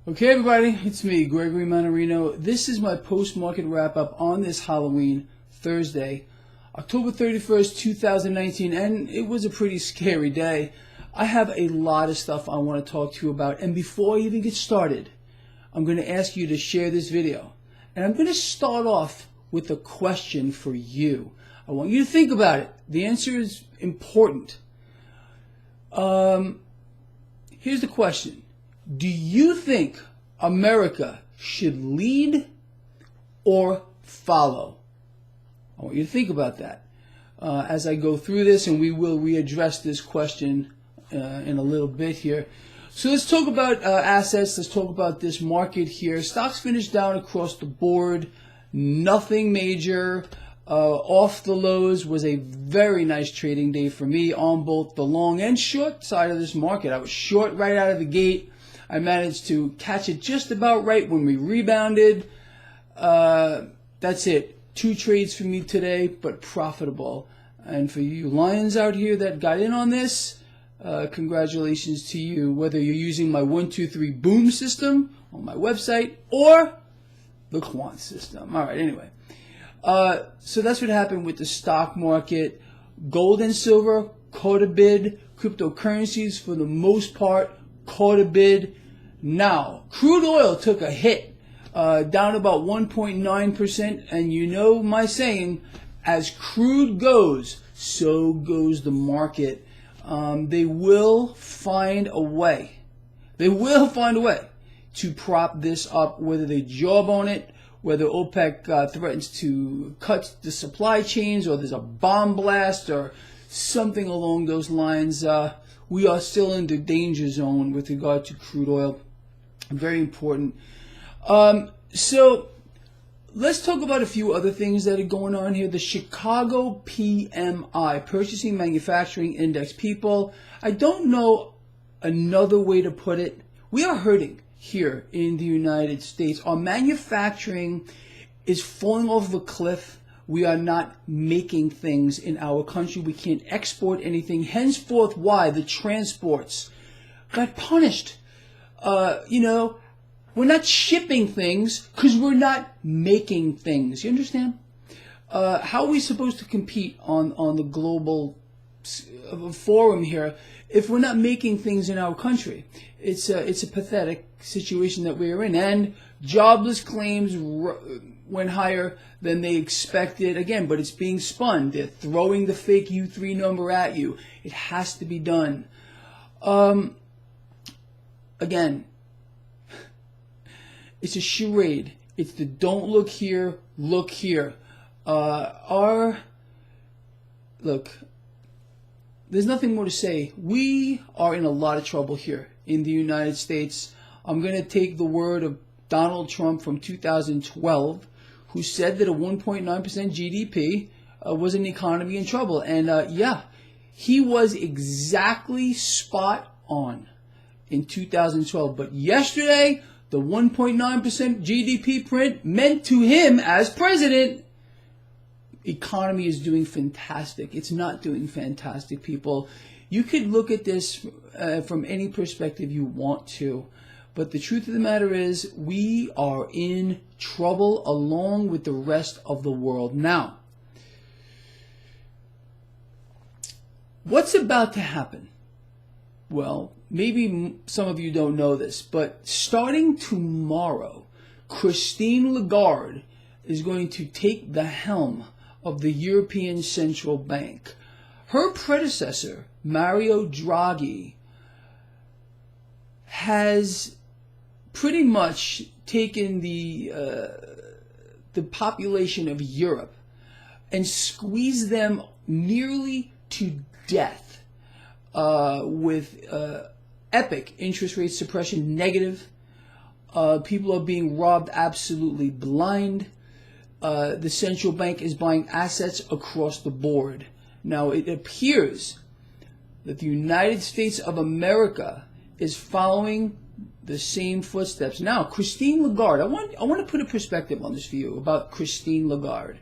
Okay, everybody, it's me, Gregory Mannarino. This is my post-market wrap-up on this Halloween, Thursday, October 31st, 2019, and it was a pretty scary day. I have a lot of stuff I want to talk to you about, and before I even get started, I'm going to ask you to share this video. And I'm going to start off with a question for you. I want you to think about it. The answer is important. Here's the question. Do you think America should lead or follow? I want you to think about that as I go through this, and we will readdress this question in a little bit here. So let's talk about assets. Let's talk about this market here. Stocks finished down across the board. Nothing major. Off the lows. Was a very nice trading day for me on both the long and short side of this market. I was short right out of the gate. I managed to catch it just about right when we rebounded. That's it. 2 trades for me today, but profitable. And for you lions out here that got in on this, congratulations to you, whether you're using my 1, 2, 3 boom system on my website or the quant system. All right, anyway. So that's what happened with the stock market. Gold and silver caught a bid. Cryptocurrencies, for the most part, caught a bid. Now, crude oil took a hit, down about 1.9%, and you know my saying, as crude goes, so goes the market. They will find a way. They will find a way to prop this up, whether they jawbone it, whether OPEC threatens to cut the supply chains, or there's a bomb blast, or something along those lines. We are still in the danger zone with regard to crude oil. Very important. So let's talk about a few other things that are going on here. The Chicago PMI, Purchasing Manufacturing Index. People, I don't know another way to put it. We are hurting here in the United States. Our manufacturing is falling off the cliff. We are not making things in our country. We can't export anything. Henceforth, why the transports got punished. We're not shipping things because we're not making things. You understand? How are we supposed to compete on the global forum here if we're not making things in our country? It's a pathetic situation that we're in. And jobless claims went higher than they expected. Again, but it's being spun. They're throwing the fake U3 number at you. It has to be done. Again, it's a charade. It's the don't look here, look here. Look, there's nothing more to say. We are in a lot of trouble here in the United States. I'm going to take the word of Donald Trump from 2012, who said that a 1.9% GDP was an economy in trouble. And yeah, he was exactly spot on in 2012. But yesterday, the 1.9% GDP print meant to him as president, economy is doing fantastic. It's not doing fantastic, people. You could look at this from any perspective you want to. But the truth of the matter is, we are in trouble along with the rest of the world. Now, what's about to happen? Well, maybe some of you don't know this, but starting tomorrow, Christine Lagarde is going to take the helm of the European Central Bank. Her predecessor, Mario Draghi, has pretty much taken the population of Europe and squeezed them nearly to death. With epic interest rate suppression, negative. People are being robbed absolutely blind. The central bank is buying assets across the board. Now, it appears that the United States of America is following the same footsteps. Now, Christine Lagarde, I want to put a perspective on this for you about Christine Lagarde.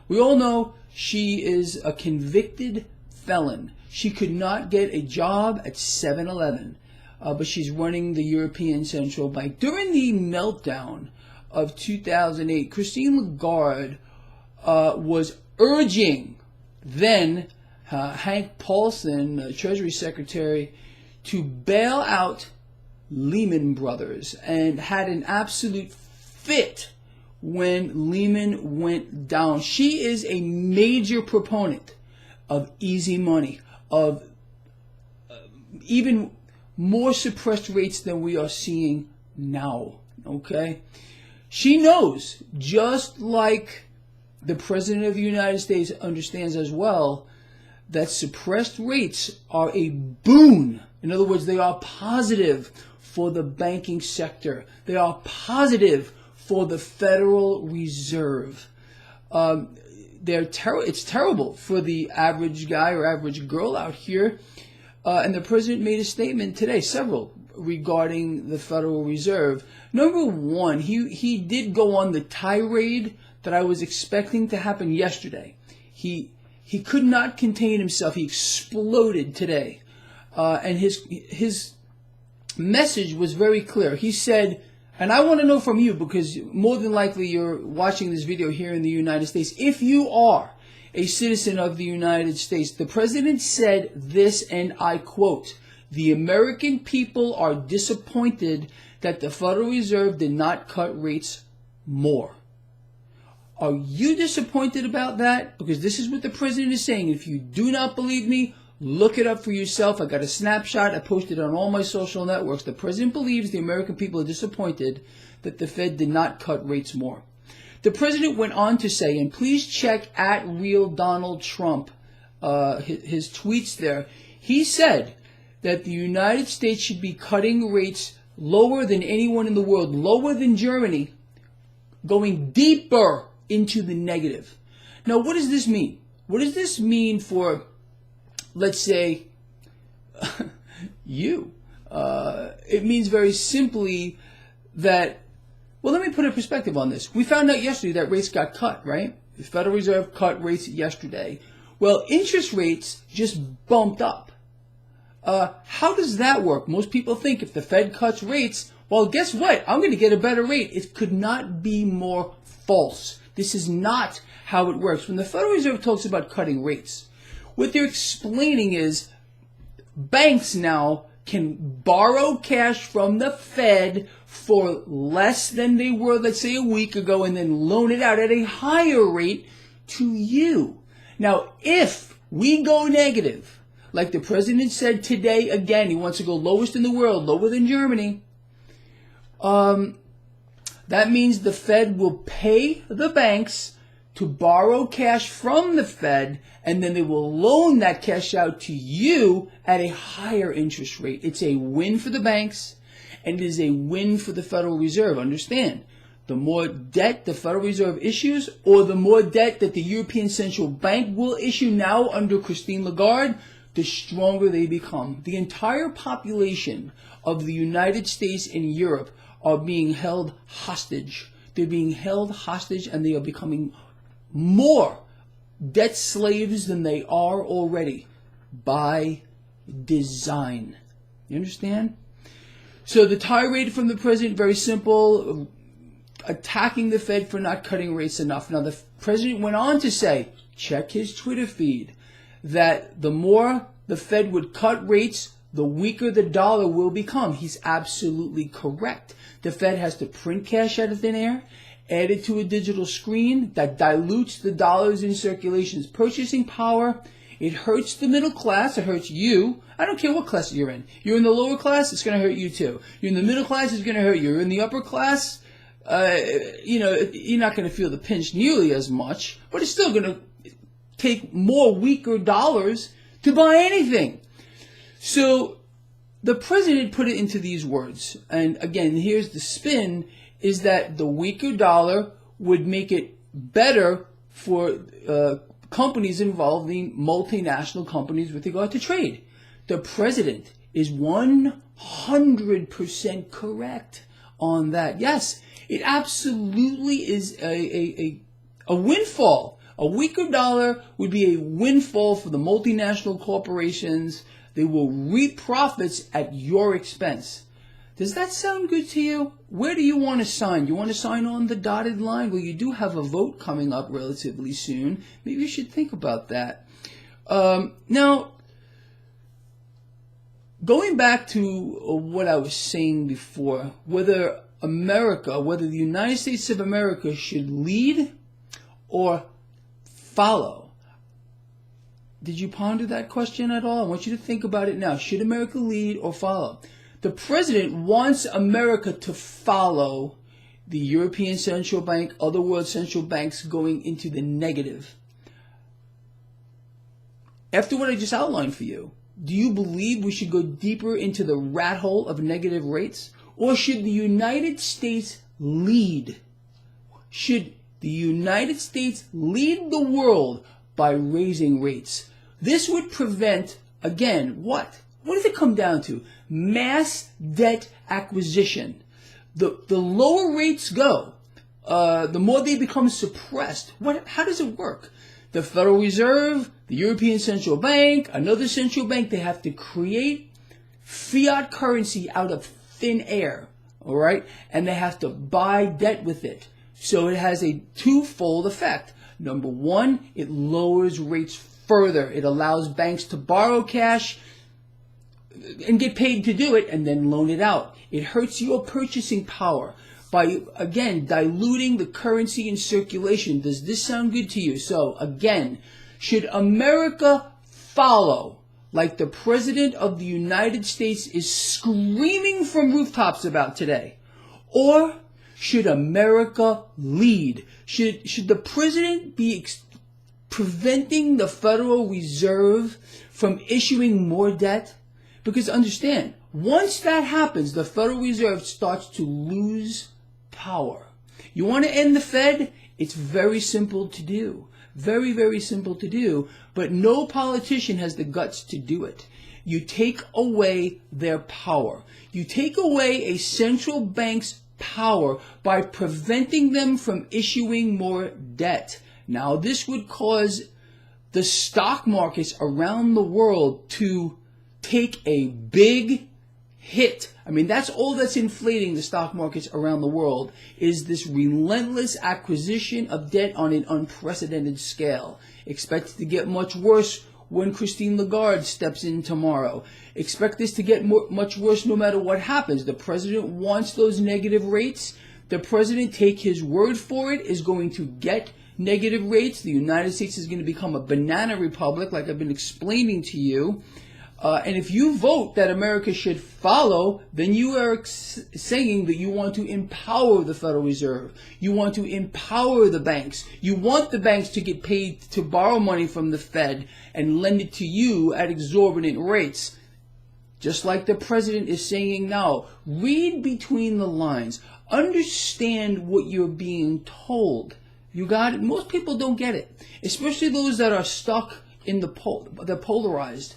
We all know she is a convicted felon. She could not get a job at 7-Eleven. but she's running the European Central Bank. During the meltdown of 2008, Christine Lagarde was urging then Hank Paulson, Treasury Secretary, to bail out Lehman Brothers, and had an absolute fit when Lehman went down. She is a major proponent of easy money, of even more suppressed rates than we are seeing now. Okay? She knows, just like the President of the United States understands as well, that suppressed rates are a boon. In other words, they are positive for the banking sector. They are positive for the Federal Reserve. It's terrible for the average guy or average girl out here. And the President made a statement today, several, regarding the Federal Reserve. Number one, he did go on the tirade that I was expecting to happen yesterday. He could not contain himself. He exploded today. And his message was very clear. He said, and I want to know from you, because more than likely you're watching this video here in the United States, if you are a citizen of the United States, the President said this, and I quote, "The American people are disappointed that the Federal Reserve did not cut rates more." Are you disappointed about that? Because this is what the President is saying. If you do not believe me, look it up for yourself. I got a snapshot. I posted it on all my social networks. The President believes the American people are disappointed that the Fed did not cut rates more. The President went on to say, and please check at Real Donald Trump, his tweets there. He said that the United States should be cutting rates lower than anyone in the world, lower than Germany, going deeper into the negative. Now, what does this mean? What does this mean for, let's say, you? It means very simply that, well, let me put a perspective on this. We found out yesterday that rates got cut, right? The Federal Reserve cut rates yesterday. Well, interest rates just bumped up. How does that work? Most people think if the Fed cuts rates, well, guess what? I'm going to get a better rate. It could not be more false. This is not how it works. When the Federal Reserve talks about cutting rates, what they're explaining is banks now can borrow cash from the Fed for less than they were, let's say, a week ago, and then loan it out at a higher rate to you. Now, if we go negative, like the President said today, again, he wants to go lowest in the world, lower than Germany, that means the Fed will pay the banks to borrow cash from the Fed, and then they will loan that cash out to you at a higher interest rate. It's a win for the banks, and it is a win for the Federal Reserve. Understand, the more debt the Federal Reserve issues, or the more debt that the European Central Bank will issue now under Christine Lagarde, the stronger they become. The entire population of the United States and Europe are being held hostage. They're being held hostage, and they are becoming more debt slaves than they are already, by design. You understand? So the tirade from the President, very simple, attacking the Fed for not cutting rates enough. Now, the President went on to say, check his Twitter feed, that the more the Fed would cut rates, the weaker the dollar will become. He's absolutely correct. The Fed has to print cash out of thin air, add it to a digital screen that dilutes the dollars in circulation's purchasing power. It hurts the middle class. It hurts you. I don't care what class you're in. You're in the lower class, it's going to hurt you too. You're in the middle class, it's going to hurt you. You're in the upper class, you're not going to feel the pinch nearly as much, but it's still going to take more weaker dollars to buy anything. So the President put it into these words, and again, here's the spin, is that the weaker dollar would make it better for companies involving multinational companies with regard to trade. The President is 100% correct on that. Yes, it absolutely is a windfall. A weaker dollar would be a windfall for the multinational corporations They will reap profits at your expense. Does that sound good to you? Where do you want to sign? You want to sign on the dotted line? Well, you do have a vote coming up relatively soon. Maybe you should think about that. Now, going back to what I was saying before, whether the United States of America should lead or follow. Did you ponder that question at all? I want you to think about it now. Should America lead or follow? The president wants America to follow the European Central Bank, other world central banks going into the negative. After what I just outlined for you, do you believe we should go deeper into the rat hole of negative rates? Or should the United States lead? Should the United States lead the world by raising rates? This would prevent, again, what? What does it come down to? Mass debt acquisition. The lower rates go, the more they become suppressed. How does it work? The Federal Reserve, the European Central Bank, another central bank, they have to create fiat currency out of thin air, all right? And they have to buy debt with it. So it has a twofold effect. Number one, it lowers rates further. It allows banks to borrow cash and get paid to do it and then loan it out. It hurts your purchasing power by, again, diluting the currency in circulation. Does this sound good to you? So, again, should America follow like the President of the United States is screaming from rooftops about today? Or should America lead? Should the President be preventing the Federal Reserve from issuing more debt? Because understand, once that happens, the Federal Reserve starts to lose power. You want to end the Fed? It's very simple to do. Very, very simple to do, but no politician has the guts to do it. You take away their power. You take away a central bank's power by preventing them from issuing more debt. Now, this would cause the stock markets around the world to take a big hit. I mean, that's all that's inflating the stock markets around the world is this relentless acquisition of debt on an unprecedented scale. Expect it to get much worse when Christine Lagarde steps in tomorrow. Expect this to get much worse no matter what happens. The president wants those negative rates. The president, take his word for it, is going to get negative rates. The United States is going to become a banana republic, like I've been explaining to you. And if you vote that America should follow, then you are saying that you want to empower the Federal Reserve. You want to empower the banks. You want the banks to get paid to borrow money from the Fed and lend it to you at exorbitant rates. Just like the president is saying now, read between the lines. Understand what you're being told. You got it? Most people don't get it, especially those that are stuck in they're polarized.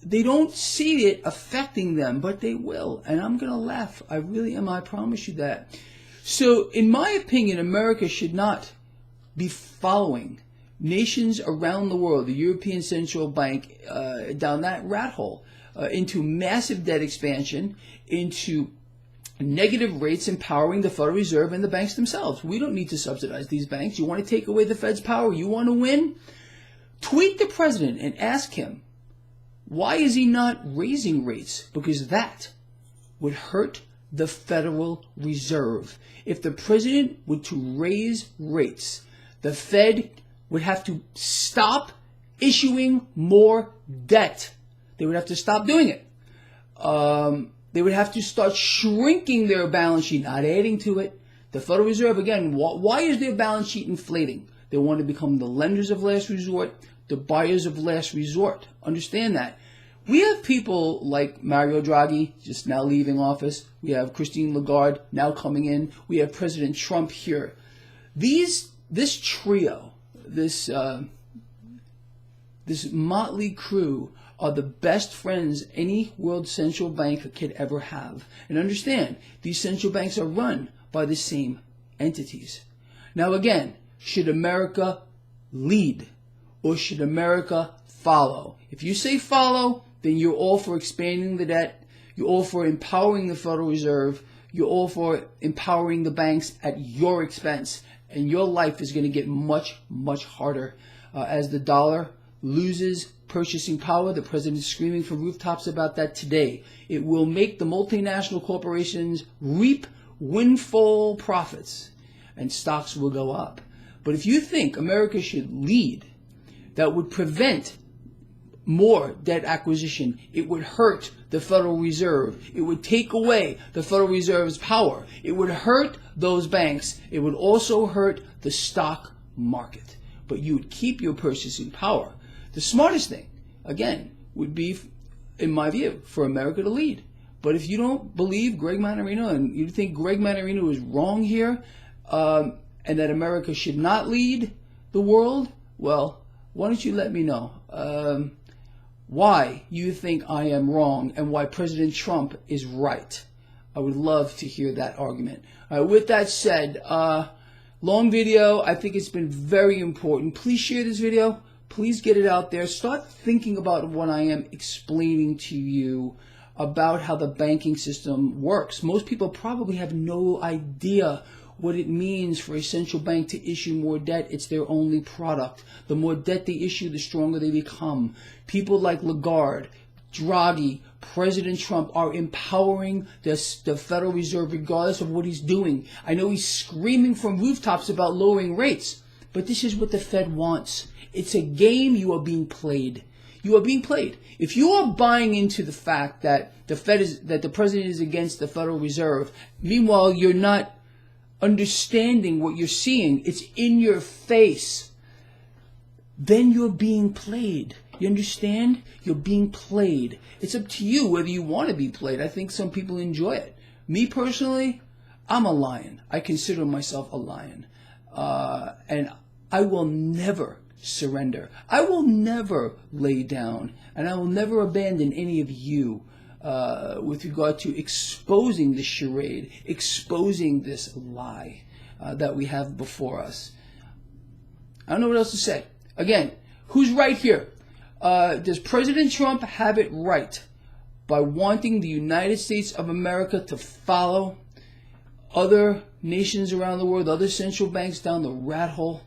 They don't see it affecting them, but they will. And I'm going to laugh. I really am. I promise you that. So, in my opinion, America should not be following nations around the world, the European Central Bank, down that rat hole, into massive debt expansion, into negative rates empowering the Federal Reserve and the banks themselves. We don't need to subsidize these banks. You want to take away the Fed's power? You want to win? Tweet the president and ask him, why is he not raising rates? Because that would hurt the Federal Reserve. If the president were to raise rates, the Fed would have to stop issuing more debt. They would have to stop doing it. They would have to start shrinking their balance sheet, not adding to it. The Federal Reserve, again, why is their balance sheet inflating? They want to become the lenders of last resort, the buyers of last resort. Understand that. We have people like Mario Draghi just now leaving office. We have Christine Lagarde now coming in. We have President Trump here. This trio, this motley crew are the best friends any world central bank could ever have. And understand, these central banks are run by the same entities. Now again, should America lead or should America follow? If you say follow, then you're all for expanding the debt. You're all for empowering the Federal Reserve. You're all for empowering the banks at your expense. And your life is going to get much, much harder as the dollar loses purchasing power. The president is screaming from rooftops about that today. It will make the multinational corporations reap windfall profits, and stocks will go up. But if you think America should lead, that would prevent more debt acquisition. It would hurt the Federal Reserve. It would take away the Federal Reserve's power. It would hurt those banks. It would also hurt the stock market. But you would keep your purchasing power. The smartest thing, again, would be, in my view, for America to lead. But if you don't believe Greg Mannarino and you think Greg Mannarino is wrong here, and that America should not lead the world, well, why don't you let me know why you think I am wrong and why President Trump is right. I would love to hear that argument. With that said, long video. I think it's been very important. Please share this video. Please get it out there. Start thinking about what I am explaining to you about how the banking system works. Most people probably have no idea what it means for a central bank to issue more debt. It's their only product. The more debt they issue, the stronger they become. People like Lagarde, Draghi, President Trump are empowering the Federal Reserve regardless of what he's doing. I know he's screaming from rooftops about lowering rates, but this is what the Fed wants. It's a game you are being played. You are being played. If you are buying into the fact that the president is against the Federal Reserve, meanwhile you're not understanding what you're seeing, it's in your face, then you're being played. You understand? You're being played. It's up to you whether you want to be played. I think some people enjoy it. Me personally, I'm a lion. I consider myself a lion. And I will never surrender. I will never lay down. And I will never abandon any of you with regard to exposing this charade, exposing this lie that we have before us. I don't know what else to say. Again, who's right here? Does President Trump have it right by wanting the United States of America to follow other nations around the world, other central banks down the rat hole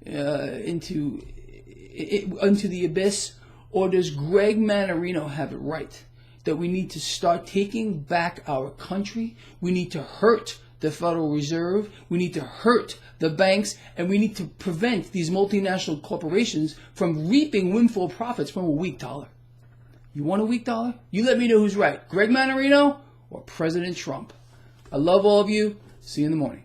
into the abyss? Or does Greg Mannarino have it right that we need to start taking back our country? We need to hurt the Federal Reserve. We need to hurt the banks, and we need to prevent these multinational corporations from reaping windfall profits from a weak dollar. You want a weak dollar? You let me know who's right, Greg Mannarino or President Trump. I love all of you. See you in the morning.